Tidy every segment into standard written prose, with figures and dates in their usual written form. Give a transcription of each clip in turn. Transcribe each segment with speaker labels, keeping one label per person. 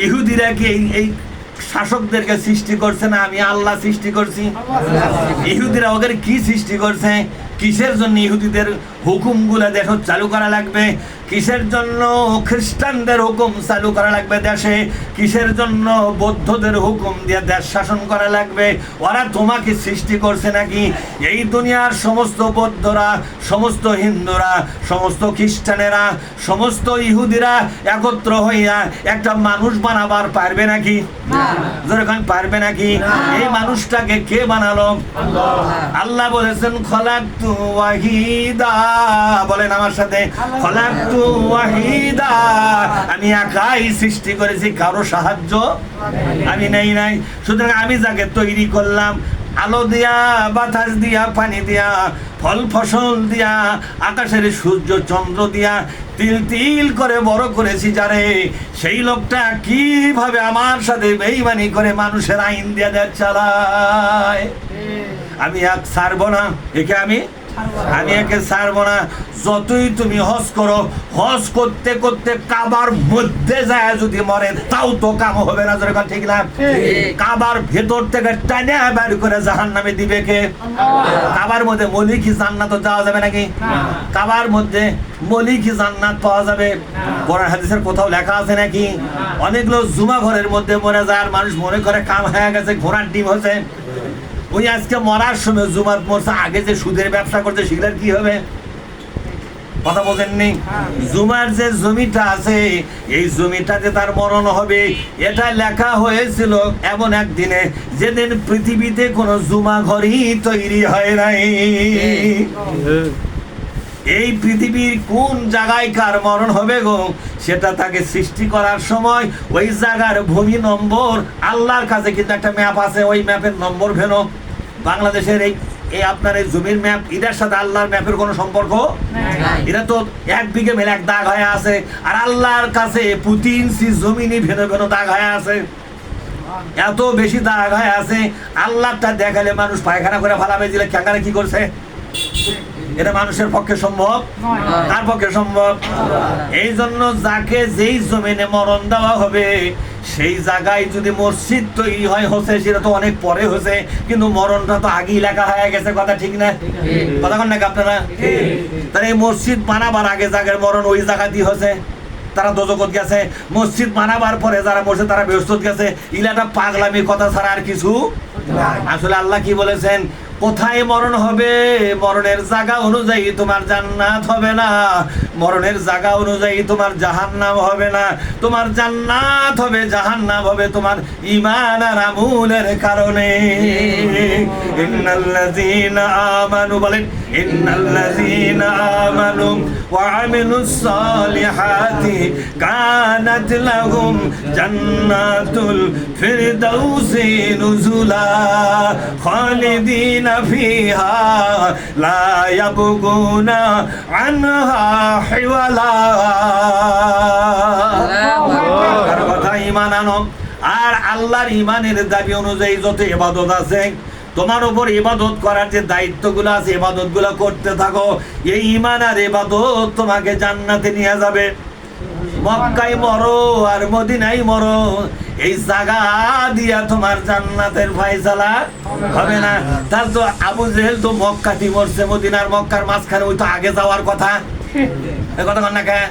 Speaker 1: ইহুদিরা কি এই শাসকদেরকে সৃষ্টি করছে না আমি আল্লাহ সৃষ্টি করছি? ইহুদিরা ওদের কি সৃষ্টি করছে? কিসের জন্য ইহুদিদের হুকুমগুলো দেশ চালু করা লাগবে? কিসের জন্য খ্রিস্টানদের হুকুম চালু করা লাগবে দেশে? কিসের জন্য বৌদ্ধদের হুকুম দিয়ে দেশ শাসন করা লাগবে? ওরা তোমাকে সৃষ্টি করছে নাকি? এই দুনিয়ার সমস্ত বৌদ্ধরা, সমস্ত হিন্দুরা, সমস্ত খ্রিস্টানেরা, সমস্ত ইহুদিরা একত্র হইয়া একটা মানুষ বানাবার পারবে নাকি? যখন পারবে নাকি? এই মানুষটাকে কে বানালো? আল্লাহ বলেছেন খলাকতু ওয়াহিদা, বলেন আমার সাথে, খলাকতু ওয়াহিদা, আমি একাই সৃষ্টি করেছি, কারো সাহায্য আমি নেই নাই। সুতরাং আমি যাকে তৈরি করলাম আলো দিয়া, বাতাস দিয়া, পানি দিয়া, ফল ফসল দিয়া, আকাশের সূর্য চন্দ্র দিয়া তিল তিল করে বড় করেছি যারে, সেই লোকটা কিভাবে আমার সাথে বেঈমানি করে মানুষের আইন দিয়ে দেশ চালায়? আমি এক ছাড়বো না, একে আমি একে ছাড়বো না। যতই তুমি হজ করো, হজ করতে করতে কাবার মধ্যে যায় যদি মরে তাও তো কাম হবে না, যেরকম ঠিক না? কাবার ভেতর থেকে টানে বের করে জাহান্নামে দিবে কে? কাবার মধ্যে মলিকি জান্নাত যাওয়া যাবে নাকি? কাবার মধ্যে মলিকি জান্নাত পাওয়া যাবে? কোরআন হাদিসের কোথাও লেখা আছে নাকি? অনেকগুলো জুমা ঘরের মধ্যে মরে যায় আর মানুষ মনে করে কাম হয়ে গেছে, ঘোড়ার ডিম হচ্ছে। ওই আজকে মরার সময় জুমাত মরছে, আগে যে সুদের ব্যবসা করছে সেগুলোর কি হবে? কথা বোঝেননি? জুমার যে জমিটা আছে এই জমিটাতে তার মরণ হবে, এটা লেখা হয়েছিল এমন একদিনে যেদিন পৃথিবীতে কোনো জুমা ঘরই তৈরি হয় নাই। এই পৃথিবীর কোন জায়গায় কার মরণ হবে গো, সেটা তাকে সৃষ্টি করার সময় ওই জায়গার ভূমি নম্বর আল্লাহর কাছে কিন্তু একটা ম্যাপ আছে, ওই ম্যাপের নম্বর ভেন বাংলাদেশের এই আপনার এই জমির ম্যাপ, এটার সাথে আল্লাহর ম্যাপের কোনো সম্পর্ক? এটা তো 1 বিঘে মেলে 1 দাগ হয়ে আছে, আর আল্লাহর কাছে প্রতি ইঞ্চি জমিনই ভেন ভেন দাগ হয়ে আছে। এত বেশি দাগ হয়ে আছে, আল্লাহটা দেখালে মানুষ পায়খানা করে ফালাবে দিলে ক্যাঙ্গারে কি করছে? এটা মানুষের পক্ষে সম্ভব? কার পক্ষে সম্ভব? এই জন্য যাকে যেই জমিনে মরণ দেওয়া হবে সেই জায়গায় যদি মসজিদ তৈরি হয়, হচ্ছে সেটা তো অনেক পরে হয়েছে, কিন্তু মরণটা তো আগেই লেখা হয়ে গেছে। কথা ঠিক না? কথা কন নাকি আপনারা? তাহলে এই মসজিদ বানাবার আগে জায়গার মরণ ওই জায়গা দিয়ে হয়েছে, তারা দোজখত গেছে। মসজিদ বানাবার পরে যারা মরছে তারা বেহেশত গেছে। ইলাটা পাগলামি কথা ছাড়া আর কিছু। আসলে আল্লাহ কি বলেছেন? কোথায় মরণ হবে, মরণের জায়গা অনুযায়ী তোমার জান্নাত হবে না, মরণের জায়গা অনুযায়ী তোমার জাহান্নাম হবে না। তোমার জান্নাত হবে, জাহান্নাম হবে তোমার ঈমান আর আমলের কারণে। ইন্নাল্লাযীনা আমানু, বলেন ইন্নাল্লাযীনা আমানু ওয়া আমিলুস সালিহাতি কানাত লাহুম জান্নাতুল ফিরদাউসি নুজুলা খালিদিন ফিহা লা ইয়াবগুনা আনহা হিওয়ালা। আর কথা ঈমান আনো, আর আল্লাহর ঈমানের দাবি অনুযায়ী যত ইবাদত আছে তোমার উপর ইবাদত করার যে দায়িত্বগুলো আছে ইবাদতগুলো করতে থাকো। এই ঈমান আর ইবাদত তোমাকে জান্নাতে নিয়ে যাবে। মক্কায় মরো আর মদিনায় মরো, এই জায়গা দিয়া তোমার জান্নাতের ফয়সালা হবে না। তাহলে তো আবু জেহেল তো মক্কাতেই মরছে, মদিনার মক্কার মাঝখানে, ওই তো আগে যাওয়ার কথা। কথা কন না কে?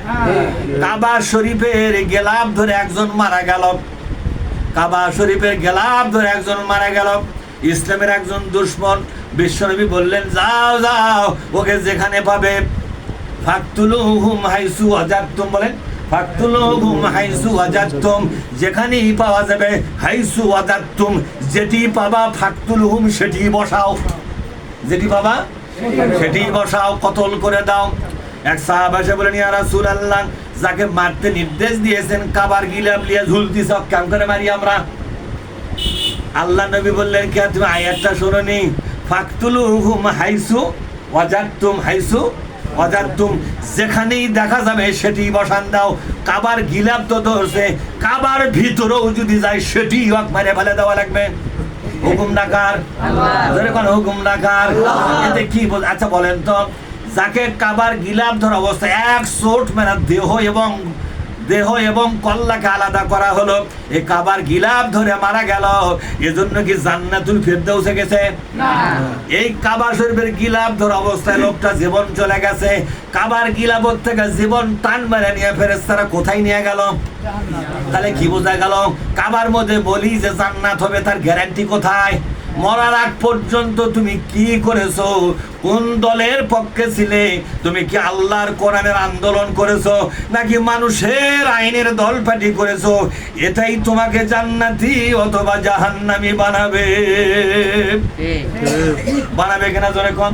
Speaker 1: কাবা শরীফের গেলাপ ধরে একজন মারা গেল, কাবা শরীফের গেলাপ ধরে একজন মারা গেল, ইসলামের একজন দুশমন। বিশ্বনবী বললেন যাও যাও, ওকে যেখানে পাবে ফাকতুলুহুম হাইসু ওয়াজাদতুম, বলেন ফাকতুলুহুম হাইসু ওয়াজাদতুম, যেখানেই পাওয়া যাবে, হাইসু ওয়াজাদতুম যেটি পাবা, ফাকতুলুহুম সেটি বসাও, যেটি পাবা সেটি বসাও, কতল করে দাও। এক সাহাবা এসে বলেন ইয়া রাসূলুল্লাহ, যাকে মারতে নির্দেশ দিয়েছেন কাবার গিলাপ লিয়ে ঝুলতিছ, কেমন করে মারি আমরা? আল্লাহ নবী বললেন কে তুমি আয়াতটা শোনোনি? ফাকতুলুহুম হাইসু ওয়াজাদতুম, হাইসু ওয়াজাদতুম যেখানেই দেখা যাবে সেটি বসান দাও। কাবার গিলাপ তো ধরছে, কাবার ভিতরেও যদি যায় সেটি হক মারে ফেলে দেওয়া লাগবে। হুকুম ডাকার আল্লাহ, হুকুম ডাকার। এতে কি আচ্ছা বলেন তো, যাকে কাবার গিলাপ ধরা অবস্থায় 1 চোট মেরা দেহ এবং দেহ এবং কল্লাকে আলাদা করা হলো, এই কাবার গিলাফ ধরে মারা গেল, এজন্য কি জান্নাতুল ফেরদাউসে গেছে? এই কাবা শরীফের গিলাফ ধরে অবস্থায় লোকটা জীবন চলে গেছে। কাবার গিলাফ থেকে জীবন টান মেরে নিয়ে ফেরেশতারা কোথায় নিয়ে গেল? তাহলে কি বোঝা গেল? কাবার মধ্যে বলি যে জান্নাত হবে, তার গ্যারান্টি কোথায়? মরার আগ পর্যন্ত তুমি কি করেছো? কোন দলের পক্ষে ছিলে? তুমি কি আল্লাহর কোরআনের আন্দোলন করেছো নাকি মানুষের আইনের দলপাটি করেছো? এটাই তোমাকে জান্নাতি অথবা জাহান্নামী বানাবে। বানাবে কিনা জোরে কোন?